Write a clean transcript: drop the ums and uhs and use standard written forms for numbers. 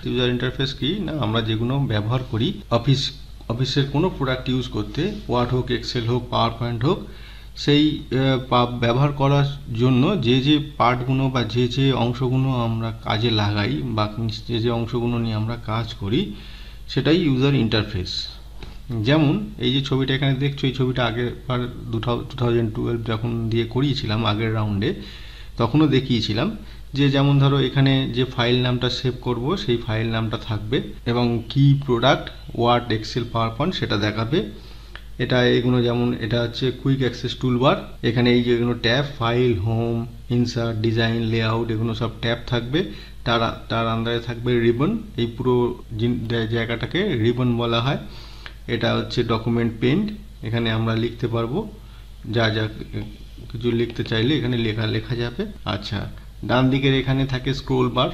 User interface কি না, আমরা যেগুলো ব্যবহার করি অফিসের কোনো প্রোডাক্ট ইউজ করতে, ওয়ার্ড হোক, এক্সেল হোক, পাওয়ার পয়েন্ট হোক, সেই ব্যবহার করার জন্য যে যে পার্টগুলো বা যে যে অংশগুলো আমরা কাজে লাগাই বা যে যে অংশগুলো নিয়ে আমরা কাজ করি, সেটাই ইউজার ইন্টারফেস। যেমন এই যে ছবিটা এখানে দেখছো, এই ছবিটা আগেরবার 2012 যখন দিয়ে করিয়েছিলাম আগের রাউন্ডে, তখনও দেখিয়েছিলাম যে যেমন ধরো এখানে যে ফাইল নামটা সেভ করব সেই ফাইল নামটা থাকবে এবং কি product, Word, Excel, PowerPoint সেটা দেখাবে। এটা এগুলো যেমন এটা হচ্ছে কুইক অ্যাক্সেস টুলবার, এখানে এই যেগুলো tab, file, home, insert, design, layout, এগুলো সব ট্যাব থাকবে। তার আন্ডারে থাকবে রিবন, এই পুরো জায়গাটাকে রিবন বলা হয়। এটা হচ্ছে ডকুমেন্ট পেন্ট, এখানে আমরা লিখতে পারবো যা যা কিছু লিখতে চাইলে এখানে লেখা যাবে। আচ্ছা, ডান দিকের এখানে থাকে স্ক্রোল বার,